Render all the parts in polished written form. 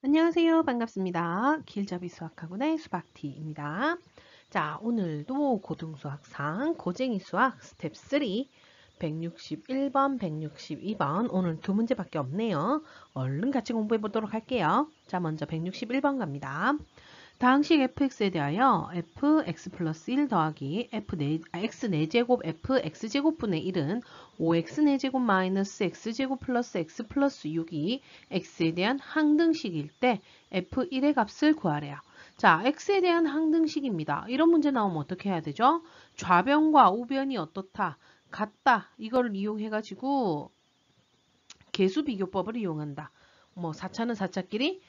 안녕하세요. 반갑습니다. 길잡이 수학학원의 수박티입니다. 자, 오늘도 고등수학상 고쟁이 수학 스텝 3 161번, 162번 오늘 두 문제밖에 없네요. 얼른 같이 공부해 보도록 할게요. 자, 먼저 161번 갑니다. 다항식 fx에 대하여 fx 플러스 1 더하기 x 4제곱 fx제곱분의 1은 5x 4제곱 마이너스 x제곱 플러스 x 플러스 6이 x에 대한 항등식일 때 f1의 값을 구하래요. 자, x에 대한 항등식입니다. 이런 문제 나오면 어떻게 해야 되죠? 좌변과 우변이 어떻다? 같다. 이걸 이용해가지고 개수비교법을 이용한다. 뭐 4차는 4차끼리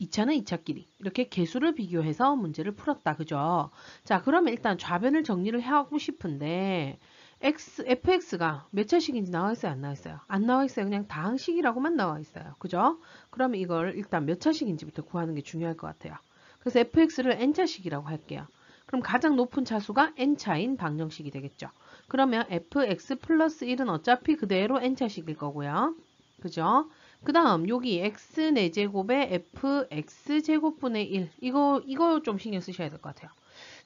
2차는 2차끼리 이렇게 개수를 비교해서 문제를 풀었다. 그죠? 자, 그러면 일단 좌변을 정리를 하고 싶은데 fx가 몇 차식인지 나와 있어요? 안 나와 있어요? 안 나와 있어요. 그냥 다항식이라고만 나와 있어요. 그죠? 그러면 이걸 일단 몇 차식인지부터 구하는 게 중요할 것 같아요. 그래서 fx를 n차식이라고 할게요. 그럼 가장 높은 차수가 n차인 방정식이 되겠죠. 그러면 fx 플러스 1은 어차피 그대로 n차식일 거고요. 그죠? 그 다음 여기 x 4제곱에 fx제곱분의 1 이거 좀 신경 쓰셔야 될 것 같아요.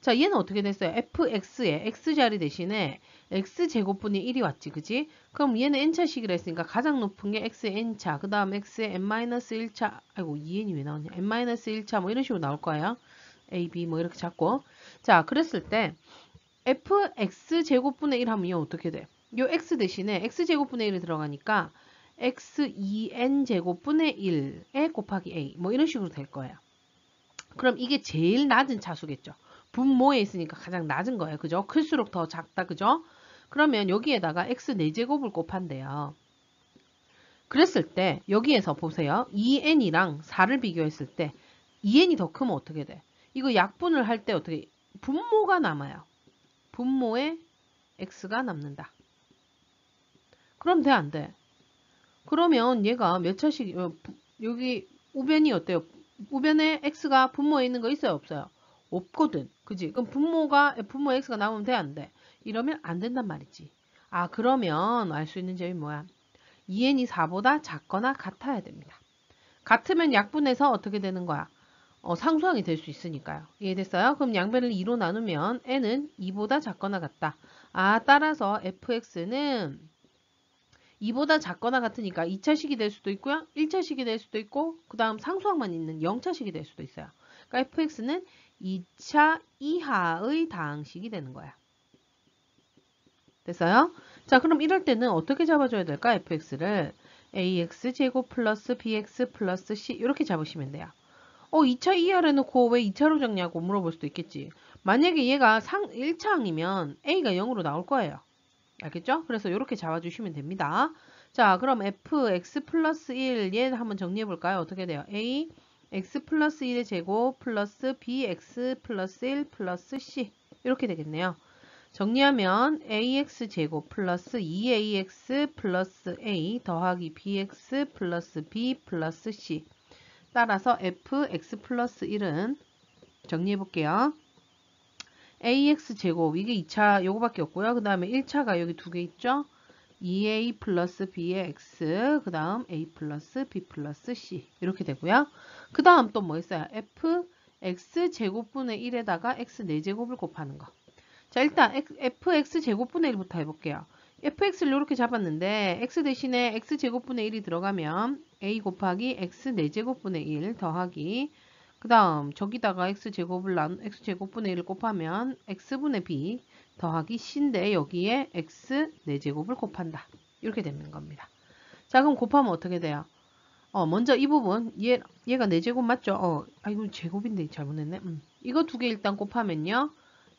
자, 얘는 어떻게 됐어요? fx에 x자리 대신에 x제곱분의 1이 왔지, 그지? 그럼 얘는 n차식이라 했으니까 가장 높은 게 x의 n차, 그 다음 x의 n-1차, 아이고 2n이 왜 나왔냐? n-1차 뭐 이런 식으로 나올 거예요. a, b 뭐 이렇게 잡고. 자, 그랬을 때 fx제곱분의 1 하면 이 어떻게 돼? 요 x 대신에 x제곱분의 1이 들어가니까 x2n제곱분의 1에 곱하기 a 뭐 이런 식으로 될 거예요. 그럼 이게 제일 낮은 차수겠죠. 분모에 있으니까 가장 낮은 거예요. 그죠? 클수록 더 작다. 그죠? 그러면 여기에다가 x 4제곱을 곱한대요. 그랬을 때 여기에서 보세요. 2n이랑 4를 비교했을 때 2n이 더 크면 어떻게 돼? 이거 약분을 할 때 어떻게 분모가 남아요. 분모에 x가 남는다. 그럼 돼, 안 돼? 그러면 얘가 몇 차식, 여기 우변이 어때요? 우변에 x가 분모에 있는 거 있어요? 없어요? 없거든. 그지? 그럼 분모 x가 나오면 돼? 안 돼? 이러면 안 된단 말이지. 아, 그러면 알 수 있는 점이 뭐야? 2n이 4보다 작거나 같아야 됩니다. 같으면 약분해서 어떻게 되는 거야? 상수항이 될 수 있으니까요. 이해됐어요? 그럼 양변을 2로 나누면 n은 2보다 작거나 같다. 아, 따라서 fx는 2보다 작거나 같으니까 2차식이 될 수도 있고요. 1차식이 될 수도 있고 그 다음 상수항만 있는 0차식이 될 수도 있어요. 그러니까 fx는 2차 이하의 다항식이 되는 거야. 됐어요? 자, 그럼 이럴 때는 어떻게 잡아줘야 될까? fx를 ax제곱 플러스 bx 플러스 c 이렇게 잡으시면 돼요. 2차 이하를 해놓고 왜 2차로 적냐고 물어볼 수도 있겠지. 만약에 얘가 1차항이면 a가 0으로 나올 거예요. 알겠죠? 그래서 이렇게 잡아주시면 됩니다. 자, 그럼 fx 플러스 1 얘 한번 정리해 볼까요? 어떻게 돼요? a x 플러스 1의 제곱 플러스 bx 플러스 1 플러스 c 이렇게 되겠네요. 정리하면 ax 제곱 플러스 2ax 플러스 a 더하기 bx 플러스 b 플러스 c 따라서 fx 플러스 1은 정리해 볼게요. ax제곱 이게 2차 요거밖에 없고요. 그 다음에 1차가 여기 두 개 있죠. 2a 플러스 b의 x 그 다음 a 플러스 b 플러스 c 이렇게 되고요. 그 다음 또 뭐 있어요? fx제곱분의 1에다가 x 4제곱을 곱하는 거. 자, 일단 fx제곱분의 1부터 해볼게요. fx를 이렇게 잡았는데 x 대신에 x제곱분의 1이 들어가면 a 곱하기 x 4제곱분의 1 더하기 그 다음 저기다가 x제곱분의 1을 곱하면 x분의 b 더하기 c인데 여기에 x 4제곱을 곱한다. 이렇게 되는 겁니다. 자, 그럼 곱하면 어떻게 돼요? 먼저 이 부분 얘가 4제곱 맞죠? 아이고 제곱인데 잘못했네. 이거 두 개 일단 곱하면요.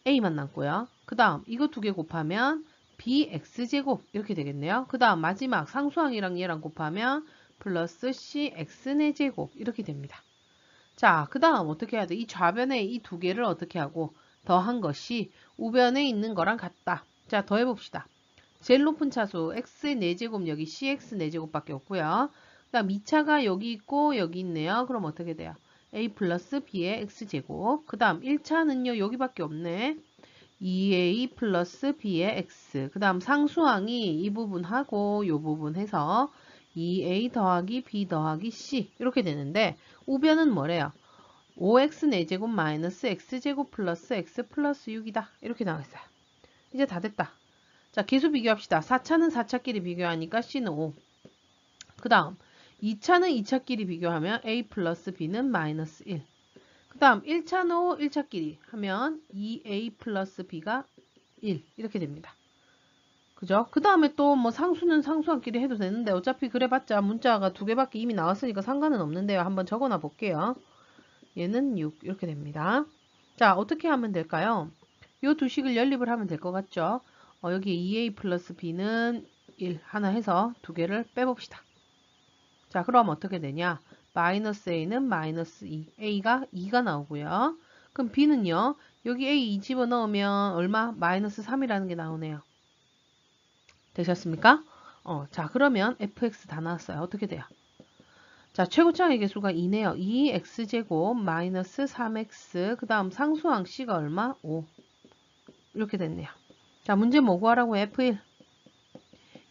a만 남고요. 그 다음 이거 두 개 곱하면 bx제곱 이렇게 되겠네요. 그 다음 마지막 상수항이랑 얘랑 곱하면 플러스 cx 4제곱 이렇게 됩니다. 자, 그 다음 어떻게 해야 돼? 이 좌변에 이 두 개를 어떻게 하고 더한 것이 우변에 있는 거랑 같다. 자, 더 해봅시다. 제일 높은 차수 x의 4제곱 여기 cx 4제곱밖에 없고요. 그 다음 2차가 여기 있고 여기 있네요. 그럼 어떻게 돼요? a 플러스 b의 x제곱. 그 다음 1차는요. 여기밖에 없네. 2a 플러스 b의 x. 그 다음 상수항이 이 부분하고 이 부분 해서 2a 더하기 b 더하기 c 이렇게 되는데 우변은 뭐래요? 5x 4제곱 마이너스 x제곱 플러스 x 플러스 6이다. 이렇게 나와있어요. 이제 다 됐다. 자, 계수 비교합시다. 4차는 4차끼리 비교하니까 C는 5. 그 다음 2차는 2차끼리 비교하면 A 플러스 B는 마이너스 1. 그 다음 1차는 5, 1차끼리 하면 2A 플러스 B가 1. 이렇게 됩니다. 그죠? 그 다음에 또 뭐 상수는 상수한끼리 해도 되는데 어차피 그래봤자 문자가 두 개밖에 이미 나왔으니까 상관은 없는데요. 한번 적어놔 볼게요. 얘는 6 이렇게 됩니다. 자, 어떻게 하면 될까요? 이 두 식을 연립을 하면 될 것 같죠? 여기 2a 플러스 b는 1 하나 해서 두 개를 빼봅시다. 자, 그럼 어떻게 되냐? 마이너스 a는 마이너스 2, a가 2가 나오고요. 그럼 b는요? 여기 a 2 집어넣으면 얼마? 마이너스 3이라는 게 나오네요. 되셨습니까? 자, 그러면 fx 다 나왔어요. 어떻게 돼요? 자, 최고차의 개수가 2네요. 2x제곱 마이너스 3x 그 다음 상수항 c가 얼마? 5 이렇게 됐네요. 자, 문제 뭐 구하라고? F1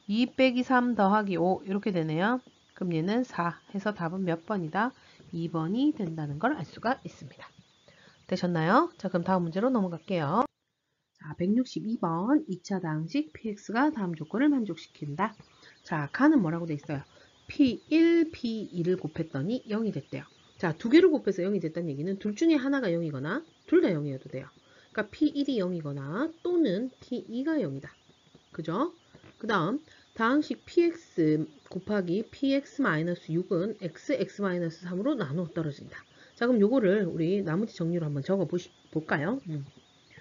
2 빼기 3 더하기 5 이렇게 되네요. 그럼 얘는 4 해서 답은 몇 번이다? 2번이 된다는 걸 알 수가 있습니다. 되셨나요? 자, 그럼 다음 문제로 넘어갈게요. 자, 162번 2차 다항식 px가 다음 조건을 만족시킨다. 자, 칸은 뭐라고 돼 있어요? P1, P2를 곱했더니 0이 됐대요. 자, 두 개를 곱해서 0이 됐다는 얘기는 둘 중에 하나가 0이거나 둘 다 0이어도 돼요. 그러니까 P1이 0이거나 또는 P2가 0이다. 그죠? 그 다음 다항식 PX 곱하기 PX-6은 XX-3으로 나누어 떨어진다. 자, 그럼 요거를 우리 나머지 정리로 한번 적어 볼까요?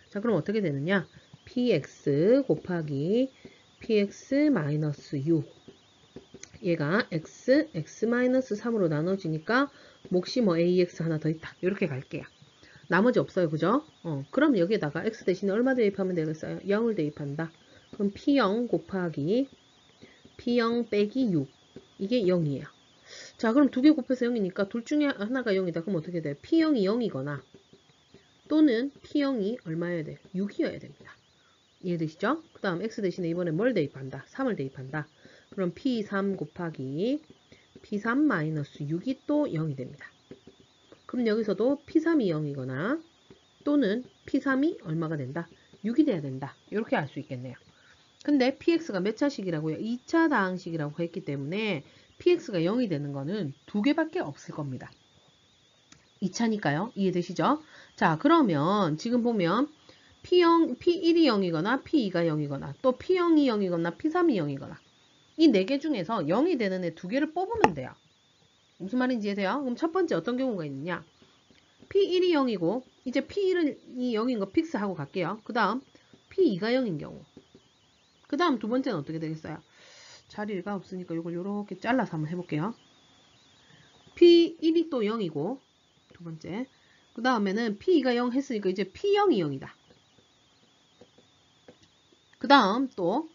자, 그럼 어떻게 되느냐? PX 곱하기 PX-6 얘가 x, x-3으로 나눠지니까 몫이 뭐 ax 하나 더 있다. 이렇게 갈게요. 나머지 없어요. 그죠? 그럼 여기에다가 x 대신에 얼마 대입하면 되겠어요? 0을 대입한다. 그럼 p0 곱하기 p0 빼기 6 이게 0이에요. 자, 그럼 두 개 곱해서 0이니까 둘 중에 하나가 0이다. 그럼 어떻게 돼요? p0이 0이거나 또는 p0이 얼마여야 돼요? 6이어야 됩니다. 이해되시죠? 그 다음 x 대신에 이번에 뭘 대입한다? 3을 대입한다. 그럼 P3 곱하기 P3-6이 또 0이 됩니다. 그럼 여기서도 P3이 0이거나 또는 P3이 얼마가 된다? 6이 돼야 된다. 이렇게 알 수 있겠네요. 근데 PX가 몇 차식이라고요? 2차 다항식이라고 했기 때문에 PX가 0이 되는 거는 두 개밖에 없을 겁니다. 2차니까요. 이해되시죠? 자, 그러면 지금 보면 P1이 0이거나 P2가 0이거나 또 P0이 0이거나 P3이 0이거나 이 네 개 중에서 0이 되는 애 두 개를 뽑으면 돼요. 무슨 말인지 이해돼요? 그럼 첫 번째 어떤 경우가 있느냐? P1이 0이고 이제 P1이 0인 거 픽스하고 갈게요. 그 다음 P2가 0인 경우. 그 다음 두 번째는 어떻게 되겠어요? 자리가 없으니까 이걸 이렇게 잘라서 한번 해볼게요. P1이 또 0이고 두 번째. 그 다음에는 P2가 0 했으니까 이제 P0이 0이다. 그 다음 또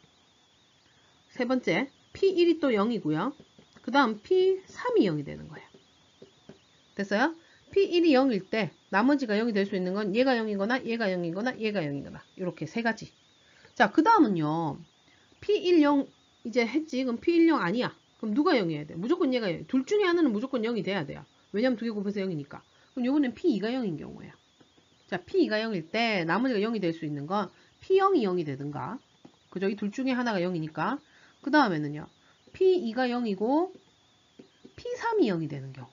세 번째, P1이 또 0이고요. 그 다음 P3이 0이 되는 거예요. 됐어요? P1이 0일 때 나머지가 0이 될 수 있는 건 얘가 0이거나 얘가 0이거나 얘가 0이거나 이렇게 세 가지. 자, 그 다음은요. P1, 0 이제 했지. 그럼 P1, 0 아니야. 그럼 누가 0이어야 돼? 무조건 얘가 0. 둘 중에 하나는 무조건 0이 돼야 돼요. 왜냐면 두 개 곱해서 0이니까. 그럼 요거는 P2가 0인 경우예요. 자, P2가 0일 때 나머지가 0이 될 수 있는 건 P0이 0이 되든가. 그죠? 이 둘 중에 하나가 0이니까. 그 다음에는요. P2가 0이고 P3이 0이 되는 경우.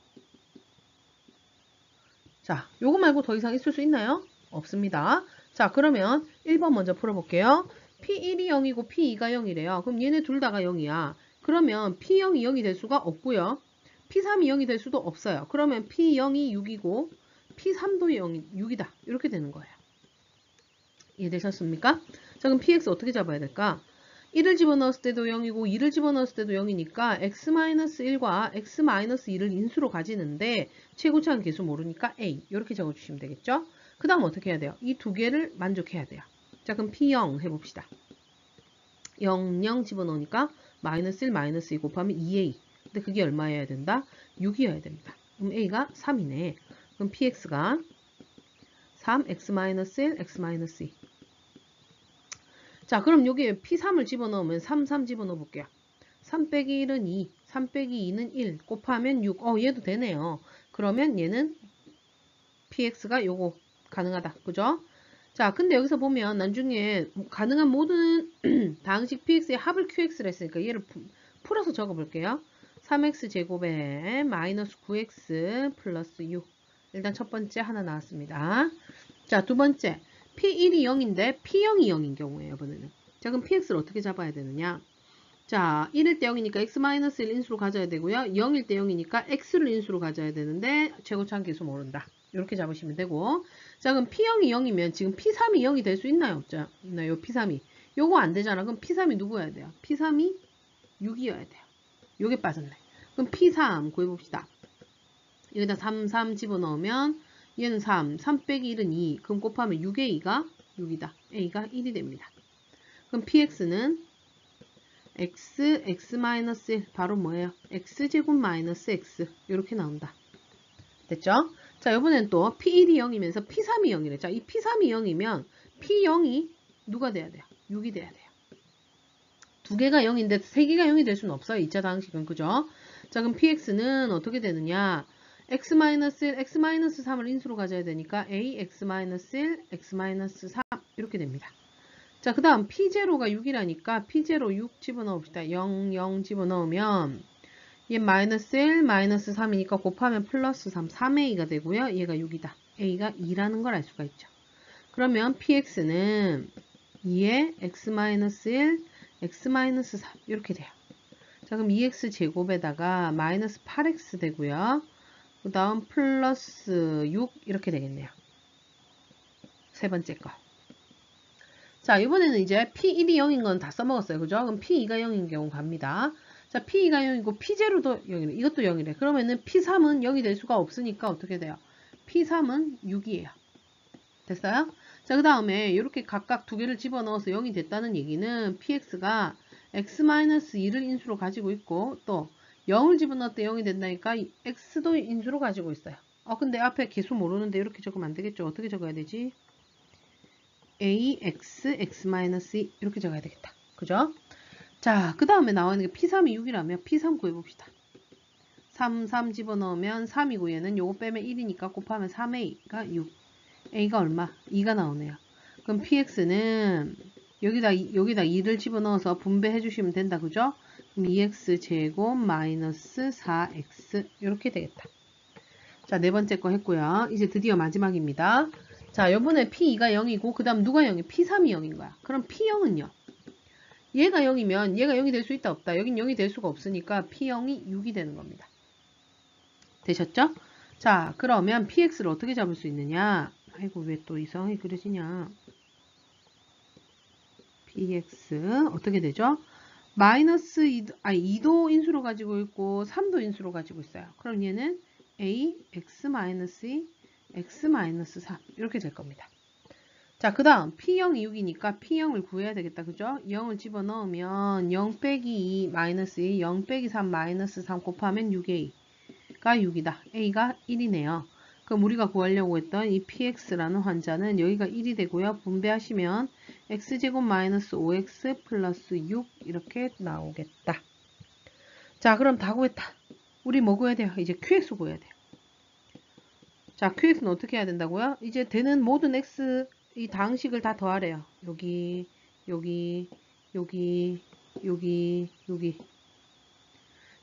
자, 요거 말고 더 이상 있을 수 있나요? 없습니다. 자, 그러면 1번 먼저 풀어볼게요. P1이 0이고 P2가 0이래요. 그럼 얘네 둘 다가 0이야. 그러면 P0이 0이 될 수가 없고요. P3이 0이 될 수도 없어요. 그러면 P0이 6이고 P3도 6이다. 이렇게 되는 거예요. 이해되셨습니까? 자, 그럼 PX 어떻게 잡아야 될까? 1을 집어넣었을 때도 0이고 2를 집어넣었을 때도 0이니까 x-1과 x-2를 인수로 가지는데 최고차항 계수 모르니까 a 이렇게 적어주시면 되겠죠? 그 다음 어떻게 해야 돼요? 이 두 개를 만족해야 돼요. 자, 그럼 P0 해봅시다. 0, 0 집어넣으니까 마이너스 1, 마이너스 2 곱하면 2a. 근데 그게 얼마여야 된다? 6이어야 됩니다. 그럼 a가 3이네. 그럼 px가 3, x-1, x-2. 자, 그럼 여기에 P3을 집어넣으면 3, 3 집어넣어 볼게요. 3 빼기 1은 2, 3 빼기 2는 1 곱하면 6. 얘도 되네요. 그러면 얘는 px가 요거 가능하다. 그죠? 자, 근데 여기서 보면 나중에 가능한 모든 다항식 px의 합을 qx를 했으니까 얘를 풀어서 적어 볼게요. 3x 제곱에 마이너스 9x 플러스 6. 일단 첫 번째 하나 나왔습니다. 자, 두 번째. p1이 0인데 p0이 0인 경우에요, 이번에는. 자, 그럼 px를 어떻게 잡아야 되느냐? 자, 1일 때 0이니까 x-1 인수로 가져야 되고요. 0일 때 0이니까 x를 인수로 가져야 되는데 최고차항 계수 모른다. 이렇게 잡으시면 되고. 자, 그럼 p0이 0이면 지금 p3이 0이 될 수 있나요? 없죠? 있나요? p3이. 요거 안 되잖아. 그럼 p3이 누구여야 돼요? p3이 6이어야 돼요. 요게 빠졌네. 그럼 p3 구해봅시다. 여기다 3, 3 집어넣으면 얘는 3, 3 빼기 1은 2. 그럼 곱하면 6의 2가 6이다. a가 1이 됩니다. 그럼 px는 x, x-1 바로 뭐예요? x제곱 마이너스 x 이렇게 나온다. 됐죠? 자, 이번엔 또 p1이 0이면서 p3이 0이래. 자, 이 p3이 0이면 p0이 누가 돼야 돼요? 6이 돼야 돼요. 두 개가 0인데 세 개가 0이 될 수는 없어요. 2차 방식은. 그죠? 자, 그럼 px는 어떻게 되느냐? x-1, x-3을 인수로 가져야 되니까 a, x-1, x-3 이렇게 됩니다. 자, 그 다음 p0가 6이라니까 p0 6 집어넣읍시다. 0, 0 집어넣으면 얘 마이너스 1, 마이너스 3이니까 곱하면 플러스 3, 3a가 되고요. 얘가 6이다. a가 2라는 걸 알 수가 있죠. 그러면 px는 2의 x-1, x-3 이렇게 돼요. 자, 그럼 2x 제곱에다가 마이너스 8x 되고요. 그 다음 플러스 6 이렇게 되겠네요. 세 번째 거. 자, 이번에는 이제 P1이 0인 건 다 써먹었어요. 그죠? 그럼 P2가 0인 경우 갑니다. 자, P2가 0이고 P0도 0이래. 이것도 0이래. 그러면은 P3은 0이 될 수가 없으니까 어떻게 돼요? P3은 6이에요. 됐어요? 자, 그 다음에 이렇게 각각 두 개를 집어넣어서 0이 됐다는 얘기는 PX가 X-2를 인수로 가지고 있고 또 0을 집어넣을 때 0이 된다니까 X도 인수로 가지고 있어요. 근데 앞에 개수 모르는데 이렇게 적으면 안 되겠죠? 어떻게 적어야 되지? ax, x-2 이렇게 적어야 되겠다. 그죠? 자, 그 다음에 나오는 게 p3이 6이라면 p3 구해봅시다. 3, 3 집어넣으면 3이고 얘는 요거 빼면 1이니까 곱하면 3a가 6. a가 얼마? 2가 나오네요. 그럼 px는 여기다 2를 집어넣어서 분배해 주시면 된다. 그죠? 그럼 2x 제곱 마이너스 4x 이렇게 되겠다. 자, 네 번째 거 했고요. 이제 드디어 마지막입니다. 자, 요번에 P2가 0이고 그 다음 누가 0이? P3이 0인 거야. 그럼 P0은요? 얘가 0이면 얘가 0이 될 수 있다 없다. 여긴 0이 될 수가 없으니까 P0이 6이 되는 겁니다. 되셨죠? 자, 그러면 PX를 어떻게 잡을 수 있느냐? 아이고, 왜 또 이상하게 그려지냐? PX 어떻게 되죠? 마이너스 2도 인수로 가지고 있고 3도 인수로 가지고 있어요. 그럼 얘는 A, X-2, X-3 이렇게 될 겁니다. 자, 그 다음 P0이 6이니까 P0을 구해야 되겠다. 그죠? 0을 집어넣으면 0 빼기 2 마이너스 2, 0 빼기 3 마이너스 3 곱하면 6A가 6이다. A가 1이네요. 그럼 우리가 구하려고 했던 이 PX라는 환자는 여기가 1이 되고요. 분배하시면 X제곱 마이너스 5X 플러스 6 이렇게 나오겠다. 자, 그럼 다 구했다. 우리 뭐 구해야 돼요? 이제 QX 구해야 돼요. 자, QX는 어떻게 해야 된다고요? 이제 되는 모든 X 이 다항식을 다 더하래요. 여기, 여기, 여기, 여기, 여기.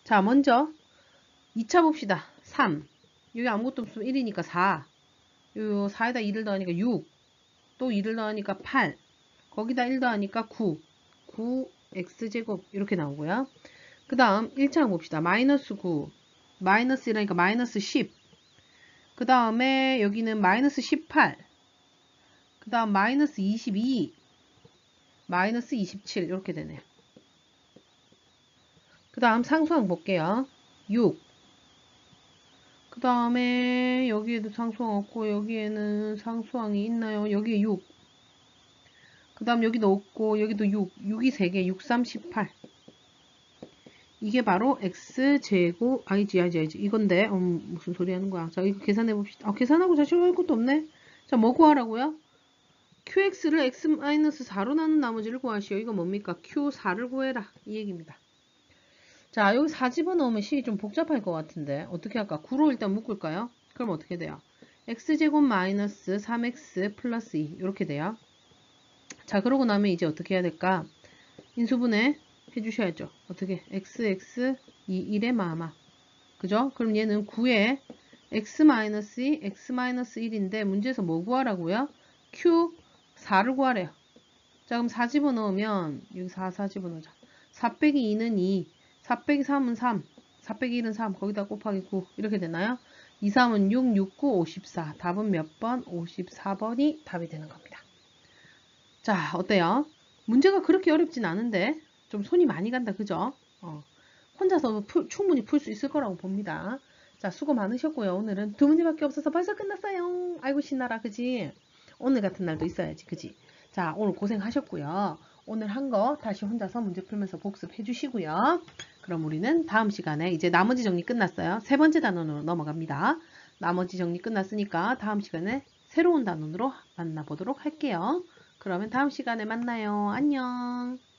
자, 먼저 2차 봅시다. 3. 여기 아무것도 없으면 1이니까 4. 요 4에다 2를 더하니까 6. 또 2를 더하니까 8. 거기다 1 더하니까 9. 9x제곱 이렇게 나오고요. 그 다음 1차 봅시다. 마이너스 9. 마이너스 1이니까 마이너스 10. 그 다음에 여기는 마이너스 18. 그 다음 마이너스 22. 마이너스 27 이렇게 되네요. 그 다음 상수항 볼게요. 6. 그 다음에 여기에도 상수항 없고 여기에는 상수항이 있나요? 여기에 6. 그 다음 여기도 없고 여기도 6. 6이 3개. 6, 3, 18. 이게 바로 x제곱 아니지 이건데 무슨 소리 하는 거야. 자, 이거 계산해 봅시다. 계산하고 자식할 것도 없네. 자, 뭐 구하라고요? qx를 x-4로 나눈 나머지를 구하시오. 이거 뭡니까? q4를 구해라. 이 얘기입니다. 자, 여기 4 집어넣으면 식이 좀 복잡할 것 같은데 어떻게 할까? 9로 일단 묶을까요? 그럼 어떻게 돼요? x제곱 마이너스 3x 플러스 2 이렇게 돼요. 자, 그러고 나면 이제 어떻게 해야 될까? 인수분해 해주셔야죠. 어떻게? x 2 1의 마마. 그죠? 그럼 얘는 9에 x-2, x-1인데 문제에서 뭐 구하라고요? q 4를 구하래요. 자, 그럼 4 집어넣으면 여기 4 집어넣자. 4 빼기 2는 2, 4 빼기 3은 3, 4 빼기 1은 3, 거기다 곱하기 9 이렇게 되나요? 2, 3은 6, 6, 9, 54. 답은 몇 번? 54번이 답이 되는 겁니다. 자, 어때요? 문제가 그렇게 어렵진 않은데 좀 손이 많이 간다, 그죠? 혼자서 충분히 풀 수 있을 거라고 봅니다. 자, 수고 많으셨고요. 오늘은 두 문제밖에 없어서 벌써 끝났어요. 아이고 신나라, 그지? 오늘 같은 날도 있어야지, 그지? 자, 오늘 고생하셨고요. 오늘 한 거 다시 혼자서 문제 풀면서 복습해 주시고요. 그럼 우리는 다음 시간에 이제 나머지 정리 끝났어요. 세 번째 단원으로 넘어갑니다. 나머지 정리 끝났으니까 다음 시간에 새로운 단원으로 만나보도록 할게요. 그러면 다음 시간에 만나요. 안녕.